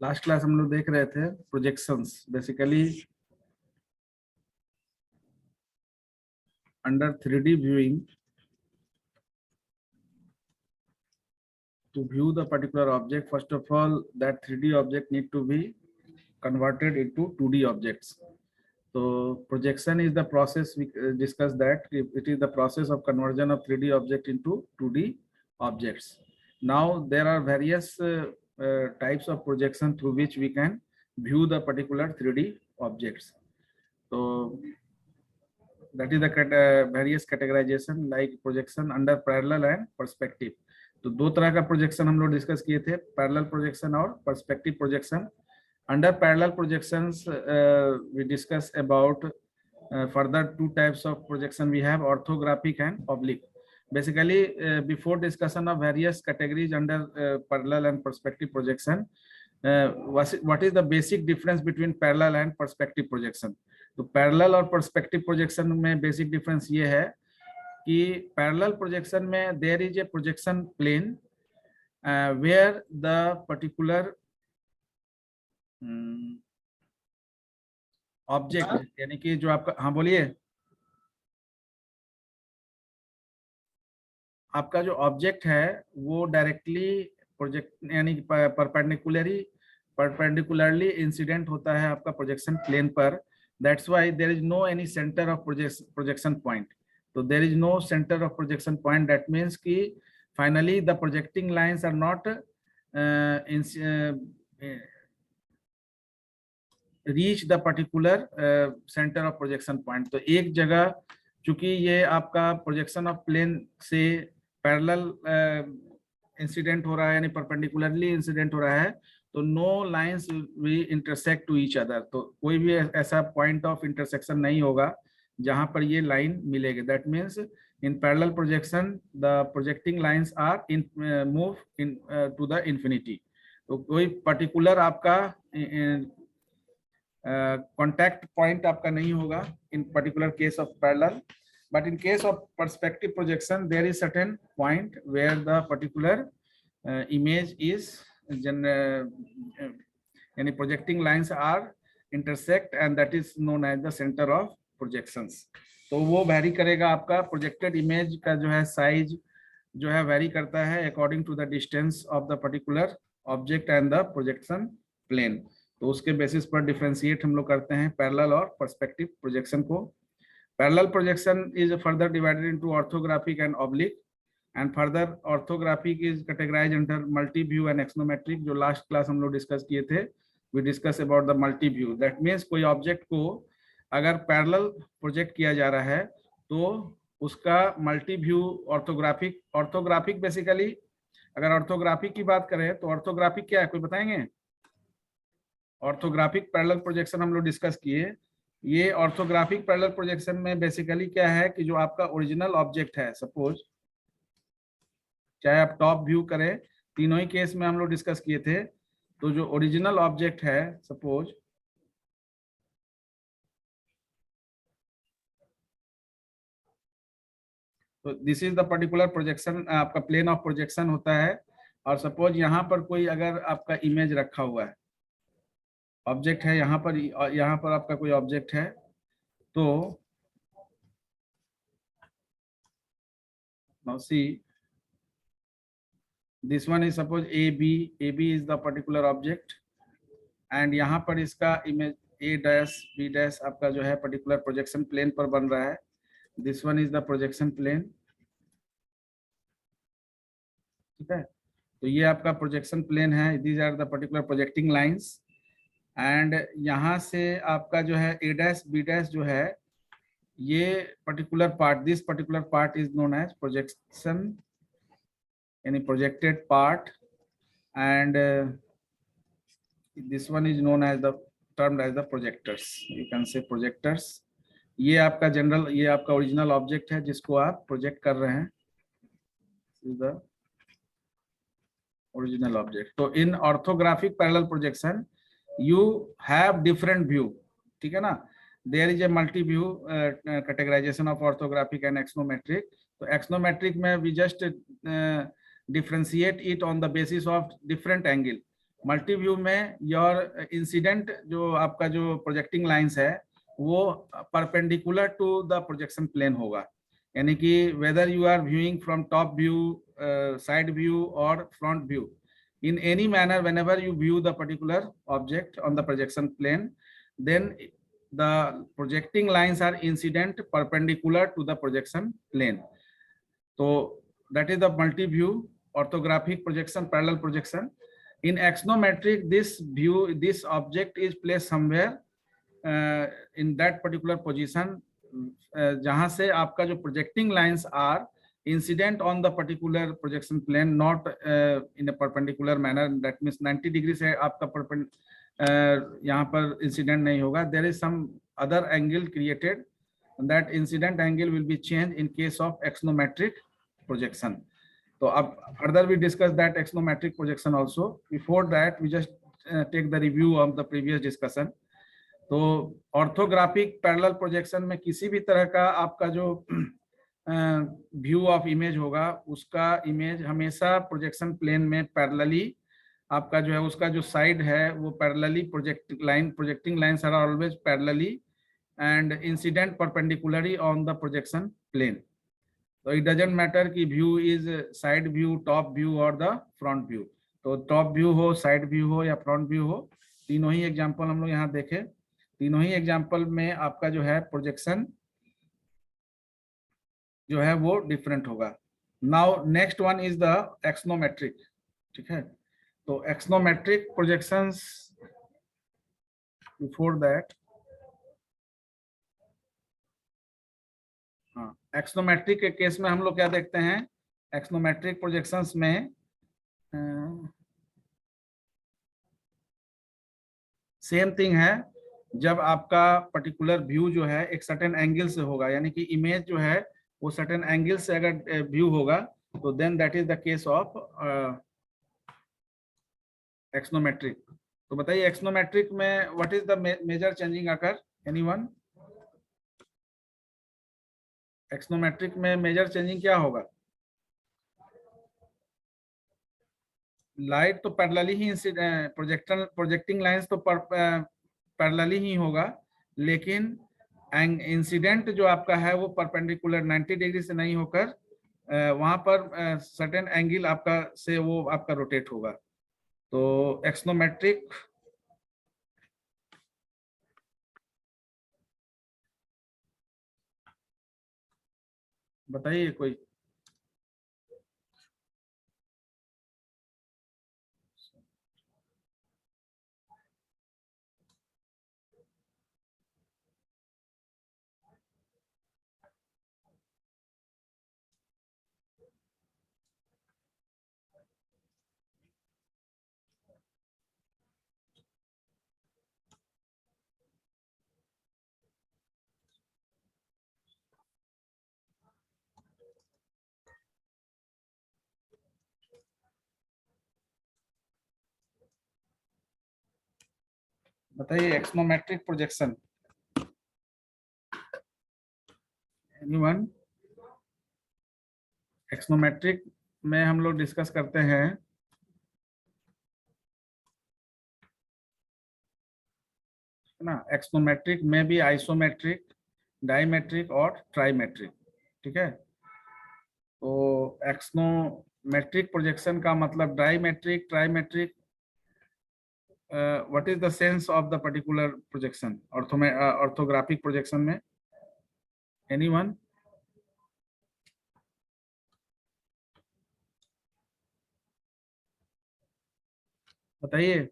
Last class हम लोग देख रहे थे projections. Basically under 3D viewing, to view the particular object, first of all that 3D object need to be converted into 2D objects. So projection is the process, we discussed that it is the process of conversion of 3D object into 2D objects. Now there are various types of projection through which we can view the particular 3D objects. So that is the various categorization like projection under parallel and perspective. तो दो तरह का projection हम लोग discuss किए थे, parallel projection और perspective projection. Under parallel projections we discuss about further two types of projection we have, orthographic and oblique. Basically before discussion of various categories under parallel and perspective projection, what is the basic difference between parallel and perspective projection? तो parallel और perspective projection में basic difference ये है कि parallel projection में there is a projection plane where the particular object, यानी कि जो आपका, हाँ बोलिए, आपका जो ऑब्जेक्ट है वो डायरेक्टली प्रोजेक्ट यानी परपेंडिकुलरली इंसिडेंट होता है आपका प्रोजेक्शन प्लेन पर। That's why there is no any center of projection point. So there is no center of projection point. That means कि finally the projecting lines are not reach the particular center of projection point. तो एक जगह चूंकि ये आपका projection of plane से parallel incident हो रहा है यानी परपेंडिकुलरली इंसिडेंट हो रहा है, तो no lines we intersect to each other. तो कोई भी ऐसा पॉइंट ऑफ इंटरसेक्शन नहीं होगा जहां पर ये लाइन मिलेगी। That means in parallel projection the projecting lines are in move in to the infinity. तो कोई पर्टिकुलर आपका कॉन्टैक्ट पॉइंट आपका नहीं होगा in particular case of parallel, but in case of perspective projection there is certain point where the particular image is यानी projecting lines are intersect and that is known as the centre of projections. तो वो vary करेगा, आपका projected image का जो है size जो है वैरी करता है according to the distance of the particular object and the projection plane. तो उसके बेसिस पर डिफरेंशिएट हम लोग करते हैं पैरेलल और पर्सपेक्टिव प्रोजेक्शन को। Parallel projection is further divided into orthographic and oblique, and further orthographic is categorized under multi-view and axonometric। जो लास्ट क्लास हम लोग डिस्कस किए थे, we discuss about the multi-view। that means कोई object को अगर parallel project किया जा रहा है तो उसका मल्टी-व्यू ऑर्थोग्राफिक बेसिकली, अगर ऑर्थोग्राफिक की बात करें तो ऑर्थोग्राफिक क्या है, कोई बताएंगे? ऑर्थोग्राफिक पैरेलल प्रोजेक्शन हम लोग डिस्कस किए। ये ऑर्थोग्राफिक पैरेलल प्रोजेक्शन में बेसिकली क्या है कि जो आपका ओरिजिनल ऑब्जेक्ट है, सपोज चाहे आप टॉप व्यू करें, तीनों ही केस में हम लोग डिस्कस किए थे। तो जो ओरिजिनल ऑब्जेक्ट है, सपोज तो this is the particular projection, आपका प्लेन ऑफ प्रोजेक्शन होता है। और सपोज यहाँ पर कोई अगर आपका इमेज रखा हुआ है, ऑब्जेक्ट है यहाँ पर आपका कोई ऑब्जेक्ट है, तो now see this one is suppose AB is the particular object and यहाँ पर इसका image A dash B dash आपका जो है पर्टिकुलर प्रोजेक्शन प्लेन पर बन रहा है। this one is the projection plane, ठीक है। तो ये आपका प्रोजेक्शन प्लेन है, these are the particular projecting lines and यहाँ से आपका जो है A dash B dash जो है ये particular part, this particular part is known as projection, any projected part, and this one is known as the termed as the projectors, you can say projectors। ये आपका general, ये आपका original object है जिसको आप प्रोजेक्ट कर रहे हैं, the original object। तो in orthographic parallel projection you have different view, ठीक है ना। there is a multi view categorization of orthographic and axonometric। तो axonometric में we just differentiate it on the basis of different angle। Multi view में your incident जो आपका जो projecting lines है वो perpendicular to the projection plane होगा, यानी कि whether you are viewing from top view, side view और front view, in any manner whenever you view the particular object on the projection plane, then the projecting lines are incident perpendicular to the projection plane. So that is the multi view, orthographic projection, parallel projection. In axonometric, this view, this object is placed somewhere in that particular position, जहां से आपका जो projecting lines are incident on the particular projection plane, not in a perpendicular manner. That means 90 degree से आपका यहाँ पर incident नहीं होगा. There is some other angle created, and that incident angle will be changed in case of axonometric projection. So अब further we discuss that axonometric projection also. Before that, we just take the review of the previous discussion. तो orthographic parallel projection में किसी भी तरह का आपका जो view of image होगा, उसका इमेज हमेशा प्रोजेक्शन प्लेन में पैरेलली आपका जो है उसका जो साइड है वो parallelly projecting lines are always parallelly and incident perpendicularly on the projection plane. तो इट डजंट मैटर कि view is side view, top view और द फ्रंट व्यू. तो टॉप व्यू हो, साइड व्यू हो या फ्रंट व्यू हो, तीनों ही example हम लोग यहाँ देखे. तीनों ही एग्जाम्पल में आपका जो है प्रोजेक्शन जो है वो डिफरेंट होगा. Now next one is the axonometric. ठीक है, तो एक्सोनोमेट्रिक प्रोजेक्शंस, बिफोर दैट, हाँ, एक्सोनोमेट्रिक के केस में हम लोग क्या देखते हैं, एक्सोनोमेट्रिक प्रोजेक्शंस में सेम थिंग है. जब आपका पर्टिकुलर व्यू जो है एक सर्टेन एंगल से होगा, यानी कि इमेज जो है वो सर्टेन एंगल से अगर व्यू होगा, तो then that is the case of axonometric. तो बताइए एक्सोनोमेट्रिक में what is the major changing occur, anyone? Axonometric में मेजर चेंजिंग क्या होगा? लाइट तो पैरेलली ही, प्रोजेक्टिंग लाइंस तो पैरेलली ही होगा, लेकिन इंसिडेंट जो आपका है वो परपेंडिकुलर 90 डिग्री से नहीं होकर वहां पर सर्टेन एंगल आपका से वो आपका रोटेट होगा. तो एक्सोनोमेट्रिक बताइए कोई. बताइए एक्सोनोमेट्रिक प्रोजेक्शन, एनीवन? एक्सोनोमेट्रिक में हम लोग डिस्कस करते हैं ना, एक्सोनोमेट्रिक में भी आइसोमेट्रिक, डायमेट्रिक और ट्राइमेट्रिक. ठीक है, तो एक्सोनोमेट्रिक प्रोजेक्शन का मतलब dimetric, trimetric, what is the sense of the particular projection orthographic projection में, एनीवन? बताइए.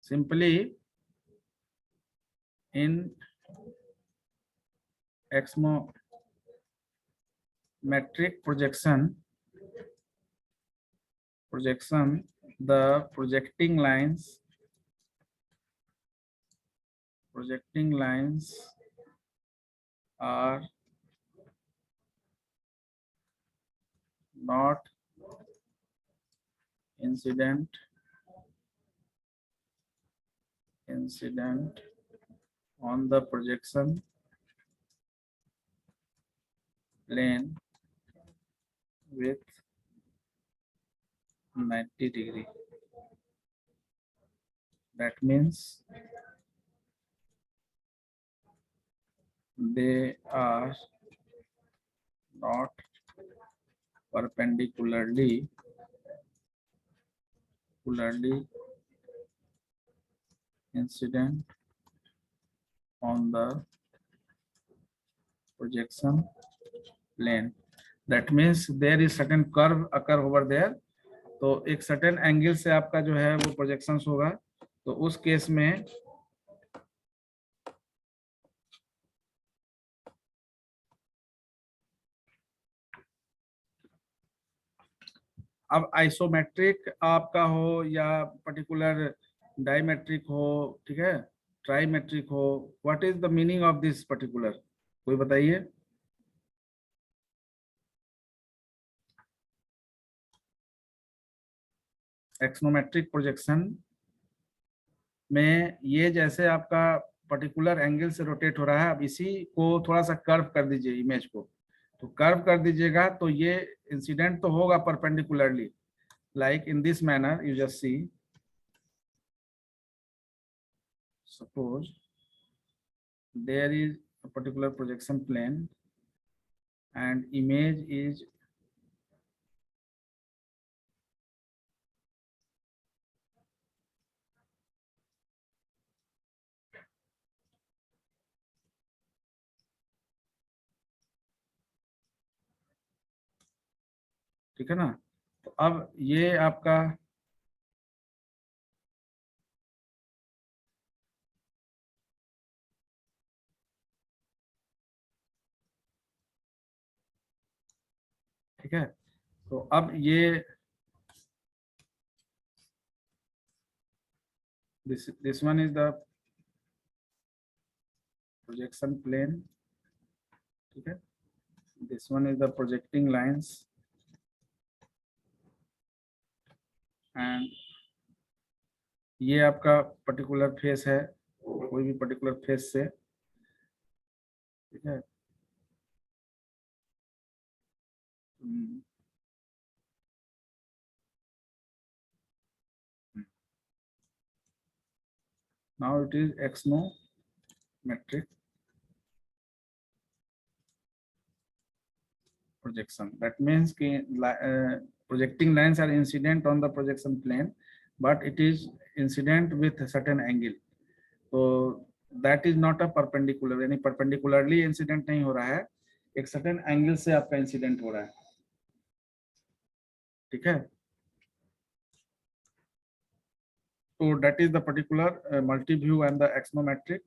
Simply in axonometric projection, the projecting lines are not incident on the projection plane with 90 degree. That means they are not perpendicularly incident on the projection plane. That means there is certain curve occur over there. तो एक certain angle से आपका जो है वो projections होगा. तो उस केस में अब आइसोमेट्रिक आपका हो या पर्टिकुलर डायमेट्रिक हो, ठीक है, ट्राइमेट्रिक हो, what is the meaning of this particular, कोई बताइए. एक्सोनोमेट्रिक प्रोजेक्शन में ये जैसे आपका पर्टिकुलर एंगल से रोटेट हो रहा है, अब इसी को थोड़ा सा कर्व कर दीजिए इमेज को, तो कर्व कर दीजिएगा तो ये इंसिडेंट तो होगा perpendicularly, like in this manner. You just see, suppose there is a particular projection plane and image is ठीक है ना. तो अब ये आपका ठीक है. तो अब ये this one is the projection plane, ठीक है. This one is the projecting lines and ये आपका पर्टिकुलर फेस है, कोई भी पर्टिकुलर फेस से, ठीक है. Now it is axonometric projection. That means projecting lines are incident on the projection plane, but it is incident with a certain angle. So that is not a perpendicular, यानी perpendicularly incident नहीं हो रहा है, एक certain angle से आपका incident हो रहा है, ठीक है. So that is the particular multi-view and the axonometric.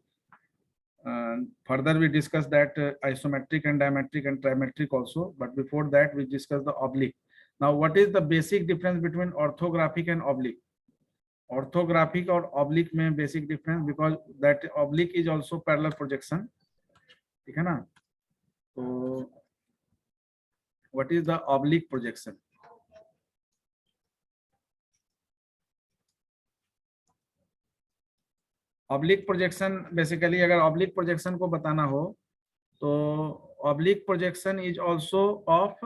Further we discuss that isometric and diametric and trimetric also, but before that we discuss the oblique. Now what is the basic difference between orthographic and oblique? Orthographic और oblique में basic difference, because that oblique is also parallel projection, ठीक है ना. तो what is the oblique projection? Oblique projection basically, अगर oblique projection को बताना हो तो oblique projection is also of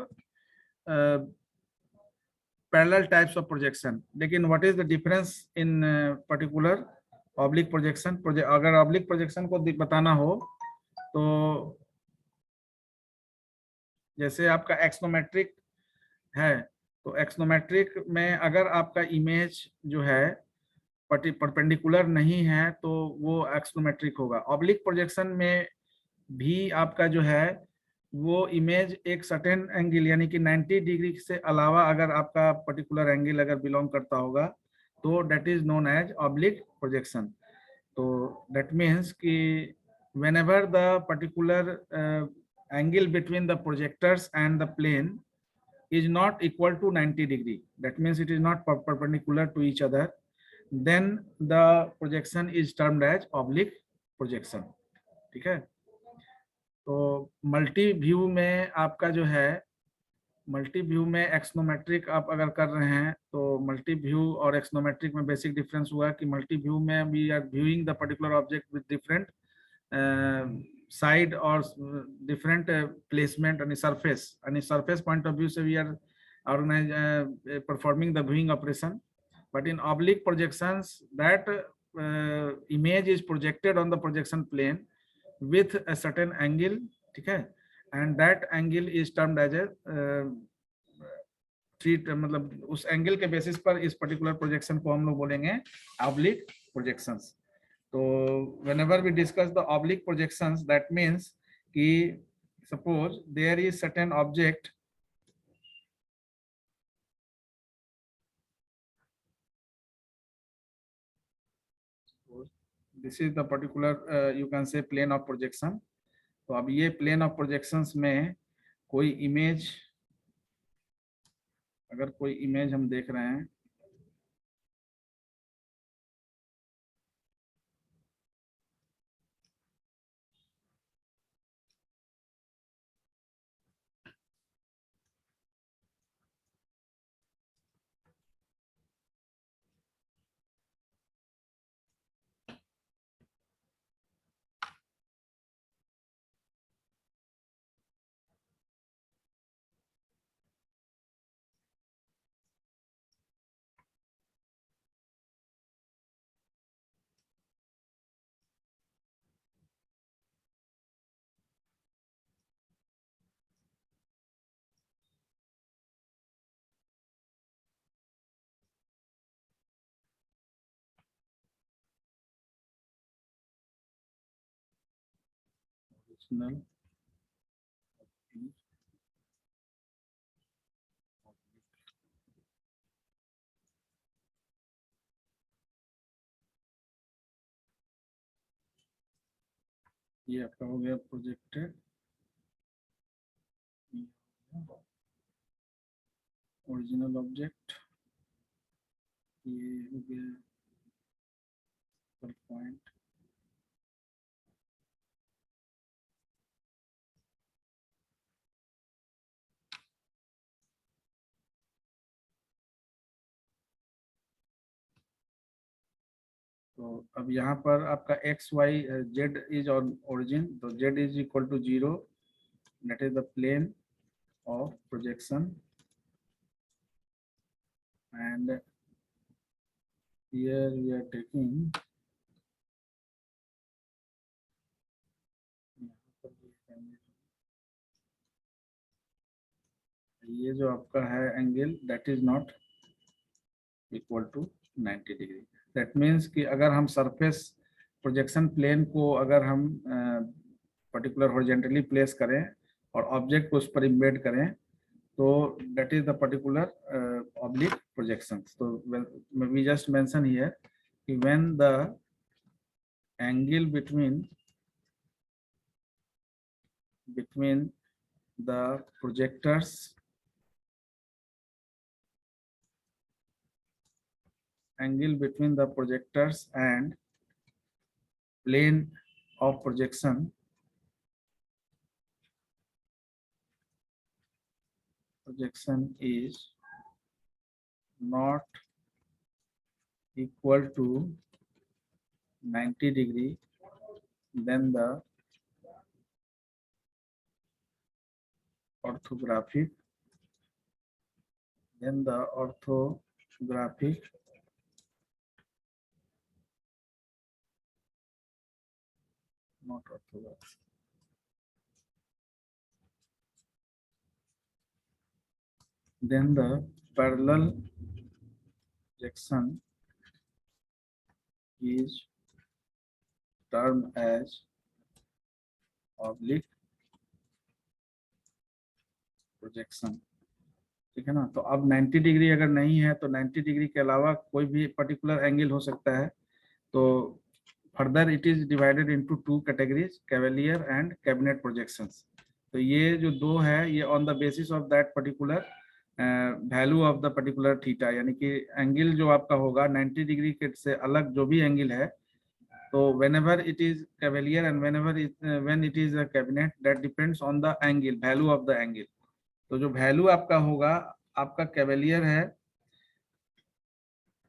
parallel types of projection. लेकिन what is the difference in particular oblique projection? अगर ऑब्लिक प्रोजेक्शन को बताना हो तो जैसे आपका एक्सोनोमेट्रिक है, तो एक्सोनोमेट्रिक में अगर आपका इमेज जो है परपेंडिकुलर नहीं है तो वो एक्सोनोमेट्रिक होगा. ऑब्लिक प्रोजेक्शन में भी आपका जो है वो इमेज एक सर्टेन एंगल यानी कि 90 डिग्री से अलावा अगर आपका पर्टिकुलर एंगल अगर बिलोंग करता होगा तो that is known as oblique projection. तो डेट मीन्स कि whenever the particular angle between the projectors and the plane is not equal to 90 degree, that means it is not perpendicular to each other, then the projection is termed as oblique projection, ठीक है. तो multi view में आपका जो है, multi view में axonometric आप अगर कर रहे हैं तो मल्टी व्यू और एक्सोनोमेट्रिक में बेसिक डिफरेंस हुआ कि मल्टी व्यू में we are viewing the particular object with different side or different placement on a surface point of view, so we are performing the viewing operation. But in oblique projections, that image is projected on the projection plane with a certain angle, okay, and that angle is termed as a मतलब उस angle के basis पर इस particular projection को हम लोग बोलेंगे oblique projections. तो whenever we discuss the oblique projections, that means कि suppose there is certain object, this is the particular you can say plane of projection. तो अब ये plane of projections में कोई image, अगर कोई image हम देख रहे हैं, original, ये आपका हो गया प्रोजेक्टेड, ओरिजिनल ऑब्जेक्ट, ये हो गया पॉइंट, तो अब यहाँ पर आपका X Y Z is on origin, तो Z is equal to 0, that is the plane of projection, and here we are taking ये जो आपका है angle that is not equal to 90 degree. That means कि अगर हम सरफेस प्रोजेक्शन प्लेन को अगर हम पर्टिकुलर हॉरिजॉन्टली प्लेस करें और ऑब्जेक्ट को उस पर इम्बेड करें, तो that is the particular oblique projections. So we just mention here when the angle between the projectors, angle between the projectors and plane of projection is not equal to 90 degree, then the orthographic not orthographic, then the parallel projection is termed as oblique projection. ठीक है ना. तो अब 90 degree अगर नहीं है तो 90 degree के अलावा कोई भी पर्टिकुलर एंगल हो सकता है. तो further it is divided into 2 categories, cavalier and cabinet projections. तो ये जो दो है ये on the basis of that particular value of the particular theta, यानी कि एंगल जो आपका होगा 90 डिग्री के से अलग जो भी एंगल है, तो whenever it is cavalier and when it is a cabinet, that depends on the angle, value of the angle. तो जो वैल्यू आपका होगा, आपका कैवेलियर है,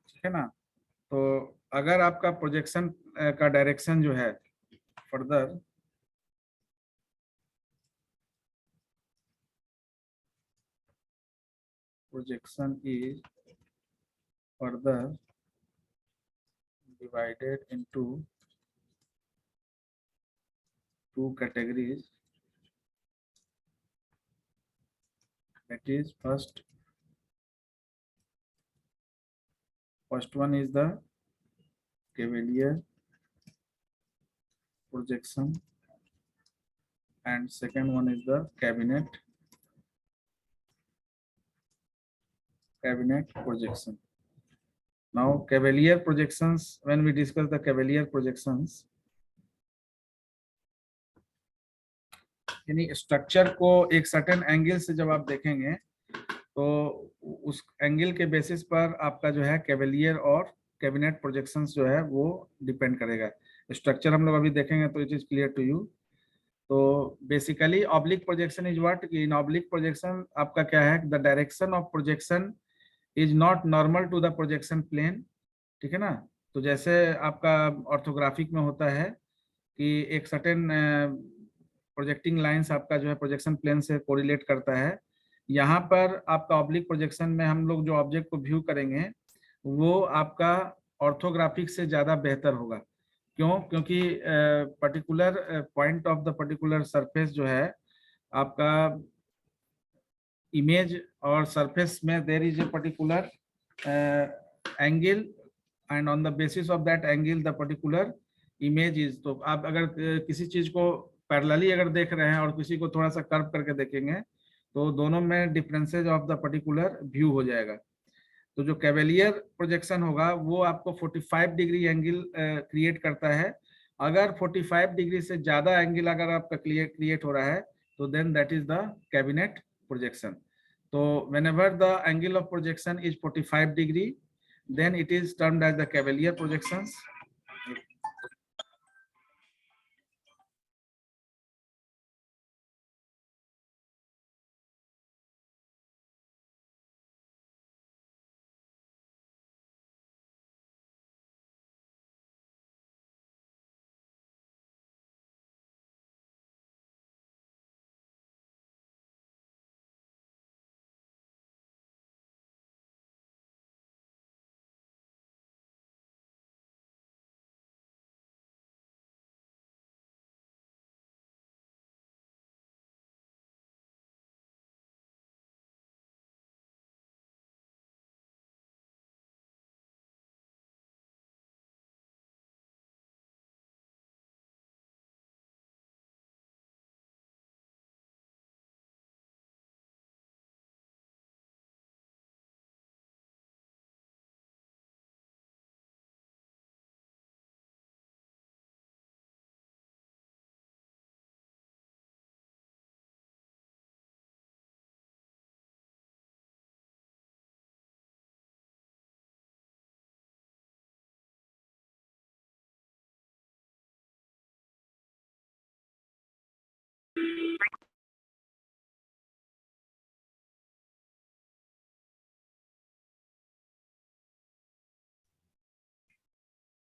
ठीक है ना. तो अगर आपका प्रोजेक्शन का डायरेक्शन जो है further projection is further divided into two categories. That is first one is the Cavalier projection and second one is the cabinet projection. Now Cavalier projections, when we discuss the Cavalier projections, यानी structure को एक certain angle से जब आप देखेंगे तो उस angle के बेसिस पर आपका जो है कैवेलियर और कैबिनेट प्रोजेक्शंस जो है वो डिपेंड करेगा. स्ट्रक्चर हम लोग अभी देखेंगे तो it is clear to you. तो basically oblique projection is what, in oblique projection आपका क्या है, the direction of projection is not normal to the projection plane. ठीक है ना. तो जैसे आपका ऑर्थोग्राफिक में होता है कि एक सर्टेन प्रोजेक्टिंग लाइंस आपका जो है प्रोजेक्शन प्लेन से कोरिलेट करता है. यहाँ पर आपका ऑब्लिक प्रोजेक्शन में हम लोग जो ऑब्जेक्ट को व्यू करेंगे वो आपका ऑर्थोग्राफिक से ज्यादा बेहतर होगा. क्यों? क्योंकि particular point of the particular surface जो है आपका इमेज और सरफेस में there is a particular angle and on the basis of that angle the particular image is. तो आप अगर किसी चीज को पैरेलली अगर देख रहे हैं और किसी को थोड़ा सा कर्व करके देखेंगे तो दोनों में differences of the particular view हो जाएगा. तो जो कैवेलियर प्रोजेक्शन होगा वो आपको 45 डिग्री एंगल क्रिएट करता है. अगर 45 डिग्री से ज्यादा एंगल अगर आपका क्रिएट हो रहा है तो then that is the cabinet projection. तो whenever the angle of projection is 45 degree then it is termed as the Cavalier projections.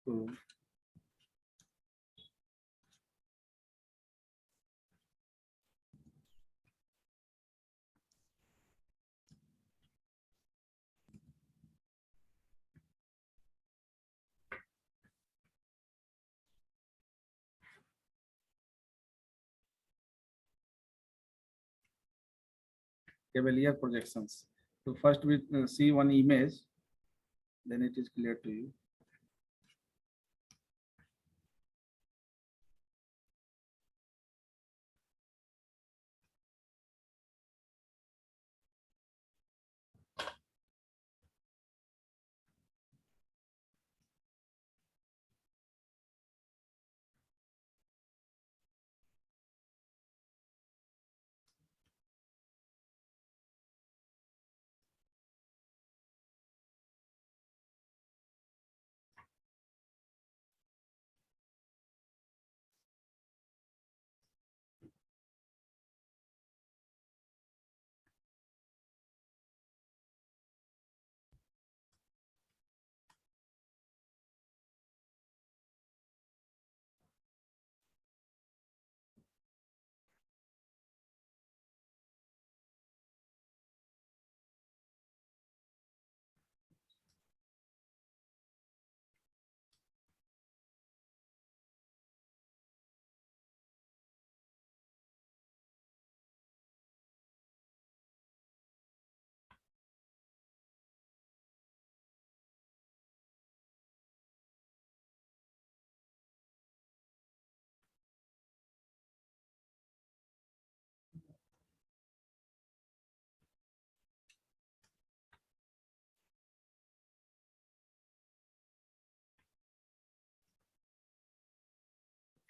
तो Cavalier projections. So first we see one image, then it is clear to you.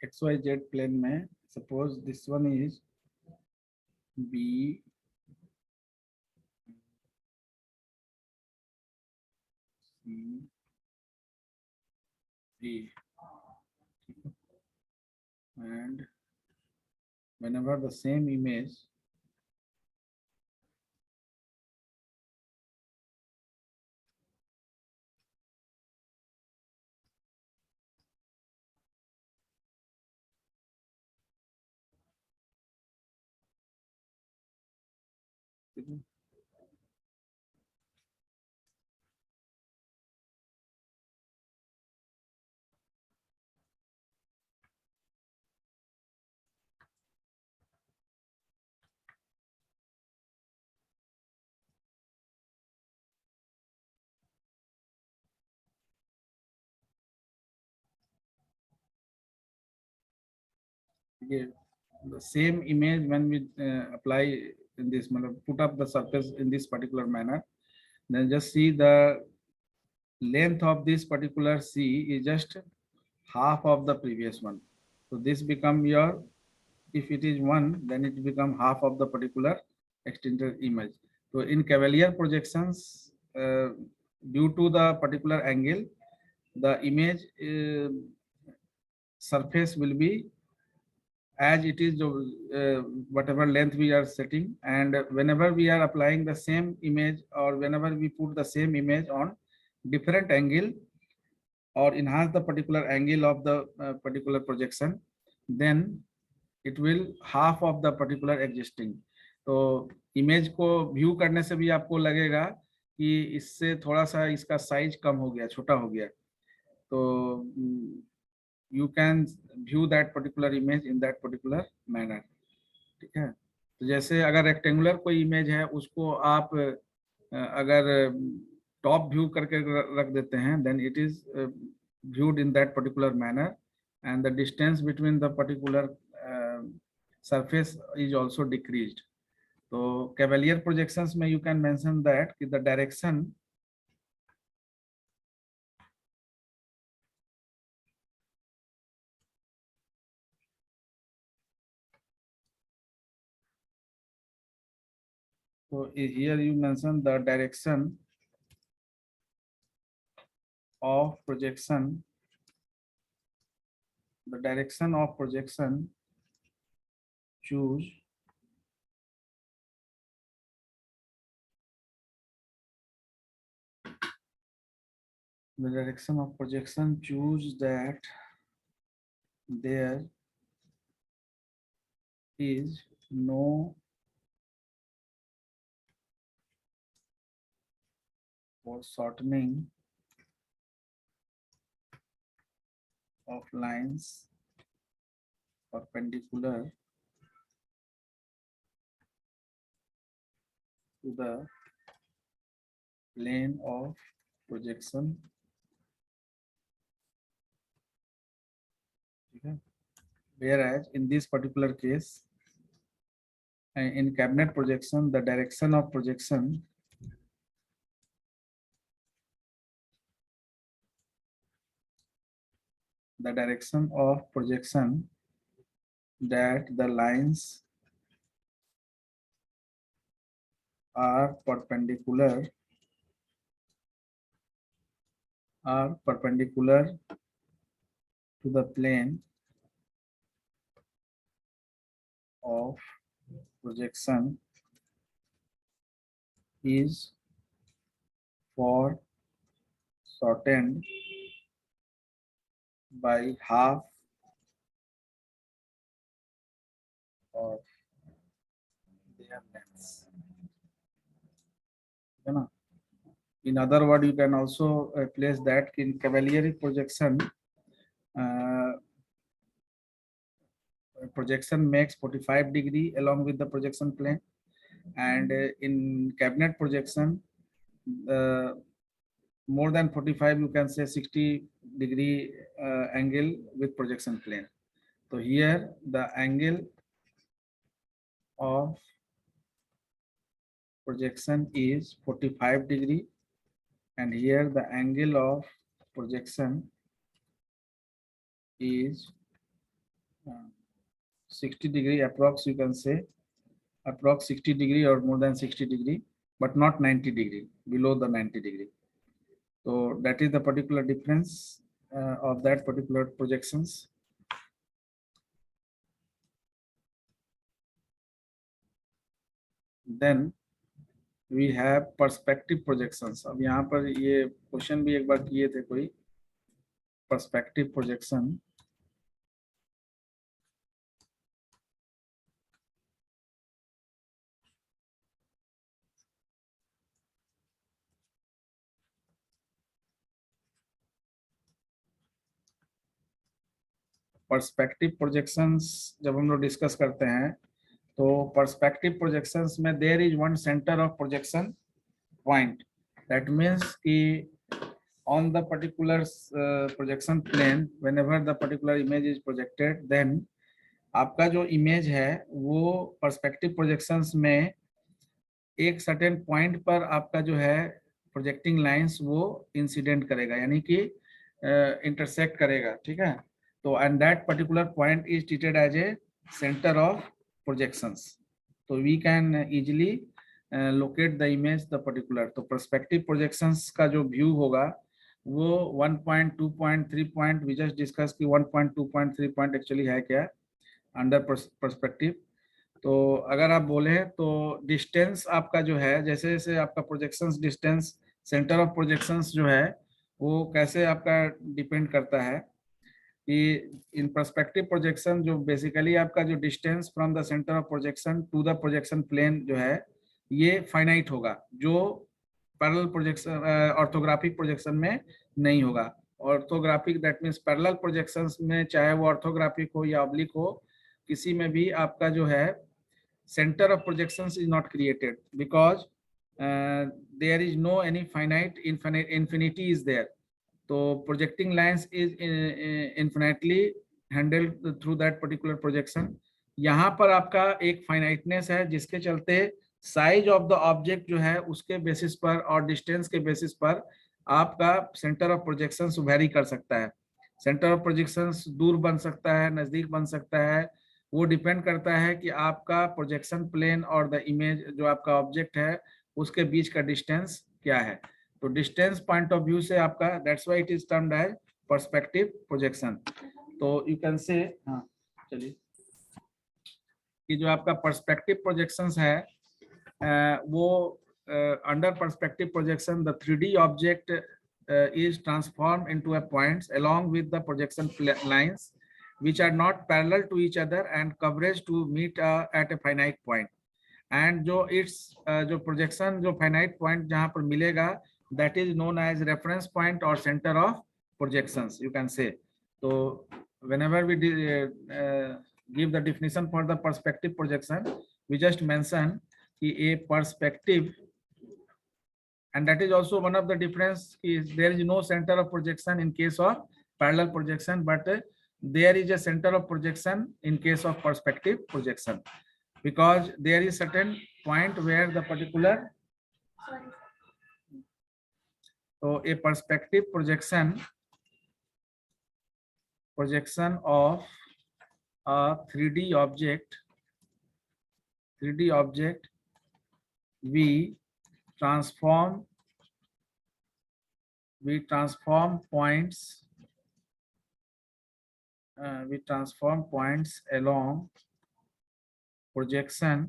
XYZ plane में suppose this one is B, C, D, and whenever the same image the same image when we apply in this manner, put up the surface in this particular manner, then just see the length of this particular C is just half of the previous one. So this become your, if it is 1, then it become half of the particular extended image. So in Cavalier projections, due to the particular angle, the image surface will be as it is, whatever length we are setting, and whenever we are applying the same image or whenever we put the same image on different angle or enhance the particular angle of the particular projection, then it will half of the particular existing. तो image को view करने से भी आपको लगेगा कि इससे थोड़ा सा इसका साइज कम हो गया, छोटा हो गया, तो you can view that particular image in that particular manner. ठीक है, तो जैसे अगर रेक्टेंगुलर कोई इमेज है उसको आप अगर टॉप व्यू करके रख देते हैं, then it is viewed in that particular manner, and the distance between the particular surface is also decreased. तो Cavalier projections में you can mention that the direction so here you mention the direction of projection, the direction of projection choose the direction of projection choose that there is no shortening of lines perpendicular to the plane of projection. Okay. Whereas in this particular case, in cabinet projection, the direction of projection that the lines are perpendicular to the plane of projection is for shortened by half of their lengths. In other words, you can also place that in Cavalier projection, projection makes 45 degree along with the projection plane, and in cabinet projection, more than 45, you can say 60 degree angle with projection plane. So here the angle of projection is 45 degree, and here the angle of projection is 60 degree approx, you can say approx 60 degree or more than 60 degree, but not 90 degree, below the 90 degree. So that is the particular difference of that particular projections. Then we have perspective projections. अब यहाँ पर ये question भी एक बार किए थे कोई, perspective projection. Perspective projections जब हम लोग डिस्कस करते हैं तो पर्सपेक्टिव प्रोजेक्शंस में there is one centre of projection point, that means कि on the particular projection plane, whenever the particular image is projected, then आपका जो इमेज है वो पर्सपेक्टिव प्रोजेक्शंस में एक सर्टेन पॉइंट पर आपका जो है प्रोजेक्टिंग लाइंस वो इंसिडेंट करेगा, यानी कि इंटरसेक्ट करेगा, ठीक है। तो and that particular point is treated as a centre of projections, तो we can easily locate the image the particular. तो पर्सपेक्टिव प्रोजेक्शंस का जो व्यू होगा वो 1.2 point 3 point we just discuss की 1.2.3 पॉइंट एक्चुअली है क्या अंडर पर्सपेक्टिव। तो अगर आप बोले तो डिस्टेंस आपका जो है, जैसे जैसे आपका projections distance centre of projections जो है वो कैसे आपका डिपेंड करता है कि इन पर्सपेक्टिव प्रोजेक्शन जो बेसिकली आपका जो distance from the centre of projection to the projection plane जो है ये फाइनाइट होगा, जो पैरेलल प्रोजेक्शन ऑर्थोग्राफिक प्रोजेक्शन में नहीं होगा। Orthographic that means parallel projections में चाहे वो ऑर्थोग्राफिक हो या ऑब्लिक हो, किसी में भी आपका जो है center of projections is not created because there is no any infinity is there. So projecting lines is infinitely handled through that particular projection. यहाँ पर आपका एक फाइनाइटनेस है जिसके चलते साइज ऑफ द ऑब्जेक्ट जो है उसके बेसिस पर और डिस्टेंस के बेसिस पर आपका सेंटर ऑफ प्रोजेक्शंस वेरी कर सकता है। सेंटर ऑफ प्रोजेक्शंस दूर बन सकता है, नजदीक बन सकता है, वो डिपेंड करता है कि आपका प्रोजेक्शन प्लेन और द इमेज जो आपका ऑब्जेक्ट है उसके बीच का डिस्टेंस क्या है। तो डिस्टेंस पॉइंट ऑफ व्यू से आपका that's why it is termed as perspective projection. तो यू कैन से हाँ चलिए कि जो आपका पर्सपेक्टिव प्रोजेक्शंस है वो under perspective projection the 3D object is transformed into a points along with the projection lines which are not parallel to each other and coverage to meet at a finite point, and जो its जो projection जो finite point जहाँ पर मिलेगा that is known as reference point or center of projections you can say. So whenever we give the definition for the perspective projection, we just mention a perspective, and that is also one of the difference is there is no center of projection in case of parallel projection, but there is a center of projection in case of perspective projection because there is certain point where the particular so a perspective projection of a 3D object we transform points along projection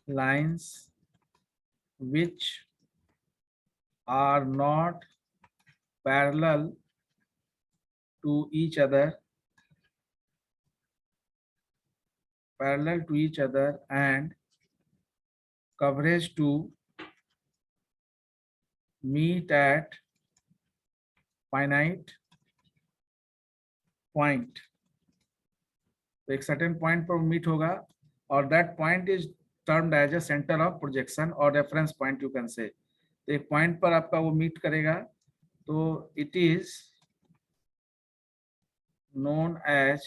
lines which are not parallel to each other and coverage to meet at finite point। तो एक certain point पर meet होगा और that point is termed as a centre of projection और reference point you can say. तो एक point पर आपका वो मीट करेगा तो it is known as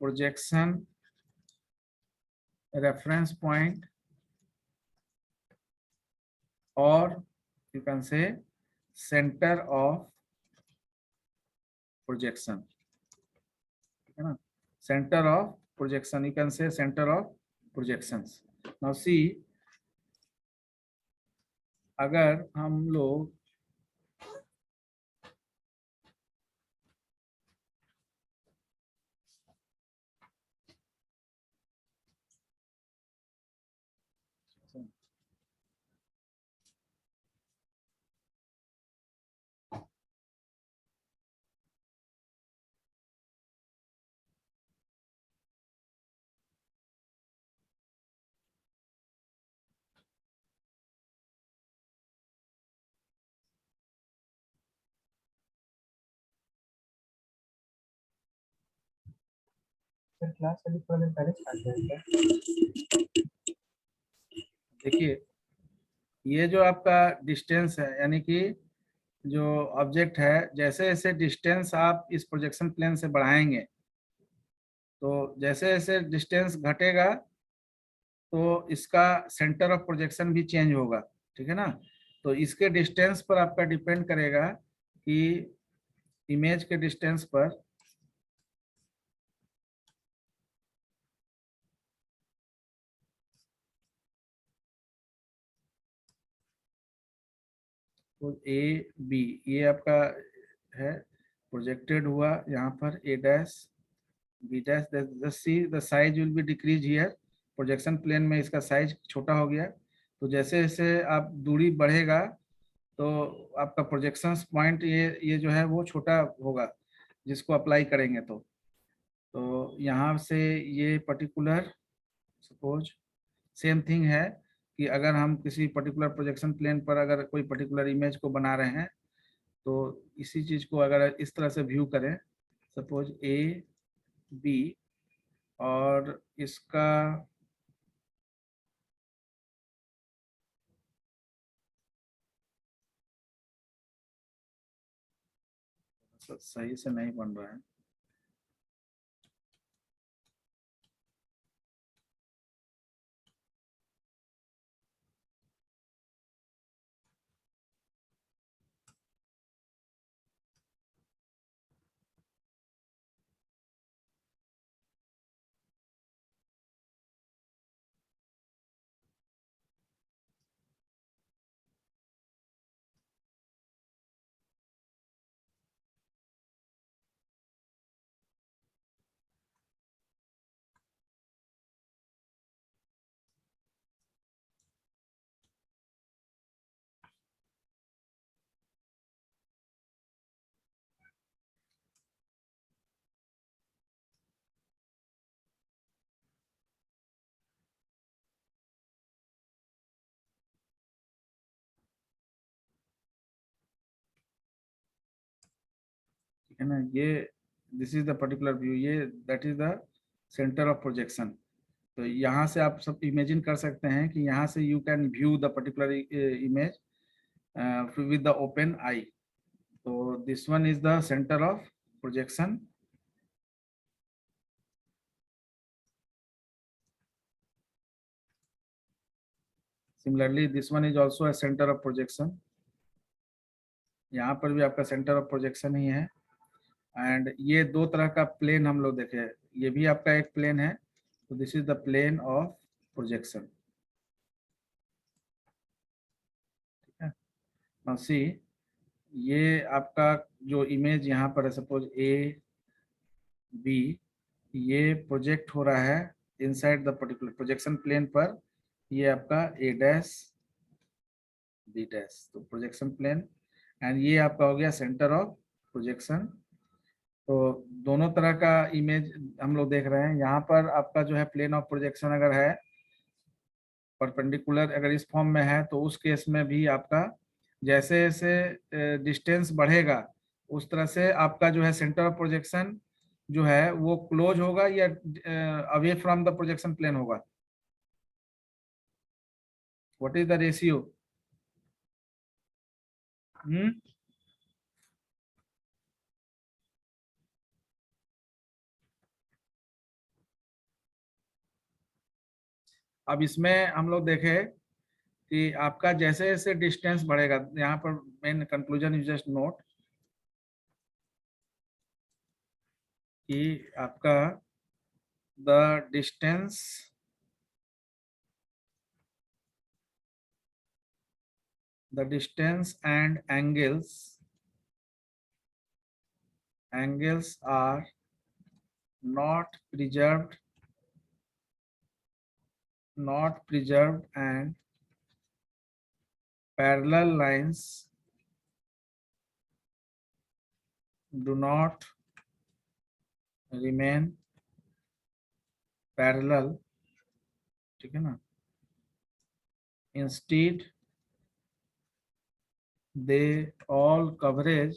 projection reference point or you can say center of projection, ठीक है ना, centre of projection, you can से centre of projections. Now see, अगर हम लोग क्लास अभी थोड़ा देर पहले स्टार्ट हुआ है। देखिए, ये जो आपका डिस्टेंस है, यानी कि जो ऑब्जेक्ट है, जैसे जैसे डिस्टेंस आप इस प्रोजेक्शन प्लेन से बढ़ाएंगे, तो जैसे जैसे डिस्टेंस घटेगा तो इसका सेंटर ऑफ प्रोजेक्शन भी चेंज होगा, ठीक है ना। तो इसके डिस्टेंस पर आपका डिपेंड करेगा कि इमेज के डिस्टेंस पर तो ए बी ये आपका है, प्रोजेक्टेड हुआ यहाँ पर A dash B dash, just see the size will be decrease here, projection plane में इसका साइज छोटा हो गया। तो जैसे जैसे आप दूरी बढ़ेगा तो आपका प्रोजेक्शन पॉइंट ये जो है वो छोटा होगा, जिसको अप्लाई करेंगे। तो यहाँ से ये पर्टिकुलर, सपोज सेम थिंग है कि अगर हम किसी पर्टिकुलर प्रोजेक्शन प्लेन पर अगर कोई पर्टिकुलर इमेज को बना रहे हैं, तो इसी चीज को अगर इस तरह से व्यू करें, सपोज ए बी, और इसका सही से नहीं बन रहा है। ठीक है ना, ये this is the particular view, ये that is the centre of projection. तो यहाँ से आप सब इमेजिन कर सकते हैं कि यहाँ से you can view the particular image with the open eye. तो this one is the centre of projection. Similarly this one is also a centre of projection, यहाँ पर भी आपका सेंटर ऑफ प्रोजेक्शन ही है। एंड ये दो तरह का प्लेन हम लोग देखे, ये भी आपका एक प्लेन है, तो this is the plane of projection, ठीक है। नाउ सी, ये आपका जो इमेज यहाँ पर है, सपोज ए बी, ये प्रोजेक्ट हो रहा है inside the particular projection plane पर, ये आपका ए डैश बी डैश, तो प्रोजेक्शन प्लेन, एंड ये आपका हो गया सेंटर ऑफ प्रोजेक्शन। तो दोनों तरह का इमेज हम लोग देख रहे हैं। यहाँ पर आपका जो है प्लेन ऑफ प्रोजेक्शन अगर है परपेंडिकुलर, अगर इस फॉर्म में है, तो उस केस में भी आपका जैसे जैसे डिस्टेंस बढ़ेगा उस तरह से आपका जो है सेंटर ऑफ प्रोजेक्शन जो है वो क्लोज होगा या away from the projection plane होगा। What is the ratio? अब इसमें हम लोग देखें कि आपका जैसे जैसे डिस्टेंस बढ़ेगा, यहाँ पर main conclusion is just note, कि आपका the distance and angles are not preserved and parallel lines do not remain parallel, ठीक है ना, instead they all converge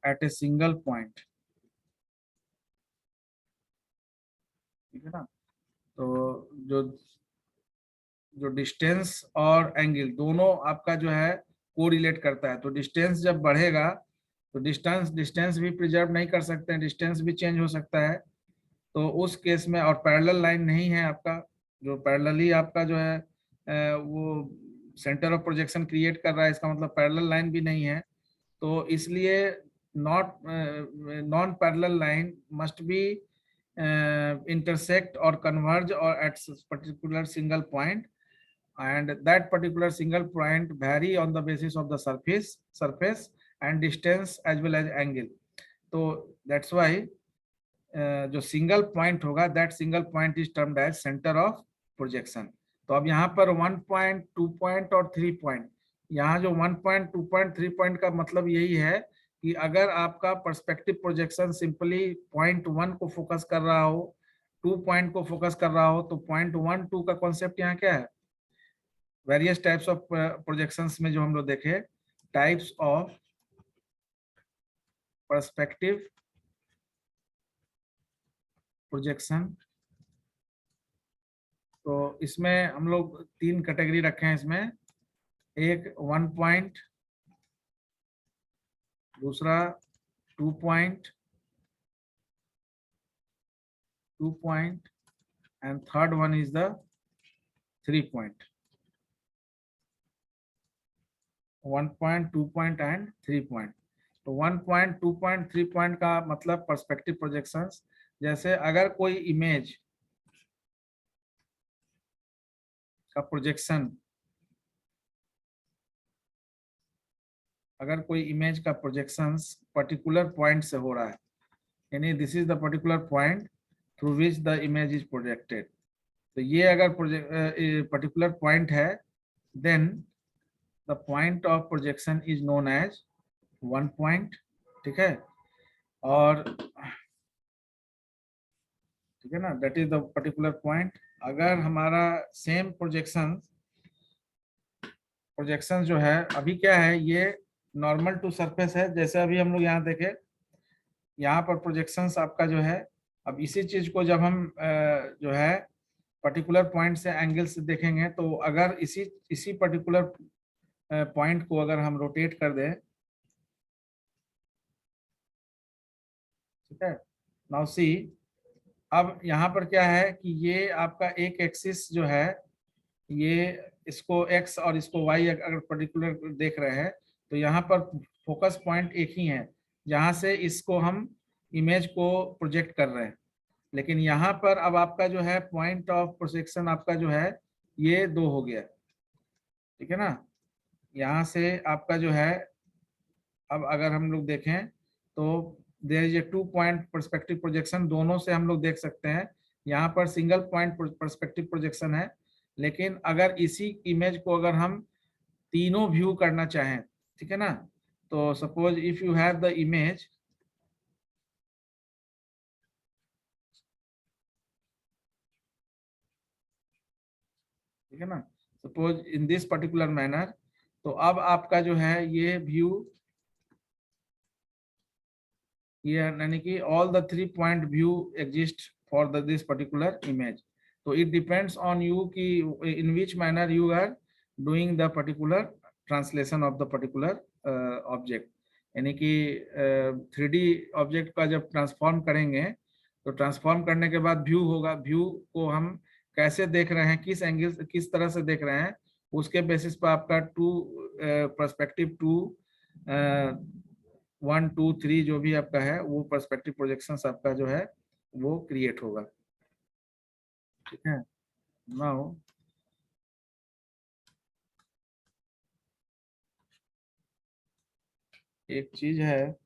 at a single point, ठीक है ना। तो जो डिस्टेंस और एंगल दोनों आपका जो है कोरिलेट करता है, तो डिस्टेंस जब बढ़ेगा तो डिस्टेंस भी प्रिजर्व नहीं कर सकते हैं, डिस्टेंस भी चेंज हो सकता है। तो उस केस में, और पैरेलल लाइन नहीं है आपका, जो पैरेलली आपका जो है वो सेंटर ऑफ प्रोजेक्शन क्रिएट कर रहा है, इसका मतलब पैरेलल लाइन भी नहीं है। तो इसलिए non parallel line must be intersect or converge or at particular single point, and that particular single point vary on the basis of the surface and distance as well as angle. So that's why जो single point होगा, that single point is termed as centre of projection. तो अब यहाँ पर 1 point, 2 point और 3 point, यहाँ जो 1 point, 2 point, 3 point का मतलब यही है कि अगर आपका पर्सपेक्टिव प्रोजेक्शन सिंपली पॉइंट 1 को फोकस कर रहा हो, 2 पॉइंट को फोकस कर रहा हो, तो पॉइंट 1, 2 का कॉन्सेप्ट यहाँ क्या है, वेरियस टाइप्स ऑफ प्रोजेक्शंस में जो हम लोग देखे, टाइप्स ऑफ पर्सपेक्टिव प्रोजेक्शन। तो इसमें हम लोग 3 कैटेगरी रखे हैं इसमें, एक 1 पॉइंट, दूसरा 2 point and third one is the 3 point. 1 point, 2 point and 3 point. तो 1 पॉइंट, 2 पॉइंट, 3 पॉइंट का मतलब पर्सपेक्टिव प्रोजेक्शंस। जैसे अगर कोई इमेज का प्रोजेक्शन, अगर कोई इमेज का प्रोजेक्शंस पर्टिकुलर पॉइंट से हो रहा है, यानी this is the particular point through which the image is projected, तो ये अगर पर्टिकुलर पॉइंट है, then the point of projection is known as 1 point, ठीक है। और ठीक है ना, that is the particular point. अगर हमारा सेम प्रोजेक्शन जो है, अभी क्या है, ये नॉर्मल टू सरफेस है, जैसे अभी हम लोग यहाँ देखे, यहाँ पर प्रोजेक्शंस आपका जो है, अब इसी चीज को जब हम जो है पर्टिकुलर पॉइंट से एंगल से देखेंगे, तो अगर इसी पर्टिकुलर पॉइंट को अगर हम रोटेट कर दें, ठीक है, नाउ सी, अब यहाँ पर क्या है कि ये आपका एक एक्सिस जो है, ये इसको x और इसको y अगर पर्टिकुलर देख रहे हैं, तो यहाँ पर फोकस पॉइंट एक ही है, जहाँ से इसको हम इमेज को प्रोजेक्ट कर रहे हैं। लेकिन यहाँ पर अब आपका जो है पॉइंट ऑफ प्रोजेक्शन आपका जो है ये 2 हो गया, ठीक है ना। यहाँ से आपका जो है, अब अगर हम लोग देखें तो there is a 2 point perspective projection, दोनों से हम लोग देख सकते हैं। यहाँ पर सिंगल पॉइंट पर्सपेक्टिव प्रोजेक्शन है, लेकिन अगर इसी इमेज को अगर हम तीनों व्यू करना चाहें, ठीक है ना, तो suppose if you have the image, ठीक है ना, suppose in this particular manner, तो अब आपका जो है ये व्यू, ये यानी कि all the 3 point view exist for this particular image. तो इट डिपेंड्स ऑन यू कि in which manner you are doing the particular translation of the particular object. यानी कि 3D ऑब्जेक्ट का जब ट्रांसफॉर्म करेंगे तो ट्रांसफॉर्म करने के बाद व्यू होगा, व्यू को हम कैसे देख रहे हैं, किस एंगल किस तरह से देख रहे हैं, उसके बेसिस पर आपका पर्सपेक्टिव 1 2 3 जो भी आपका है वो पर्सपेक्टिव प्रोजेक्शंस आपका जो है वो क्रिएट होगा। ठीक है। नाउ एक चीज है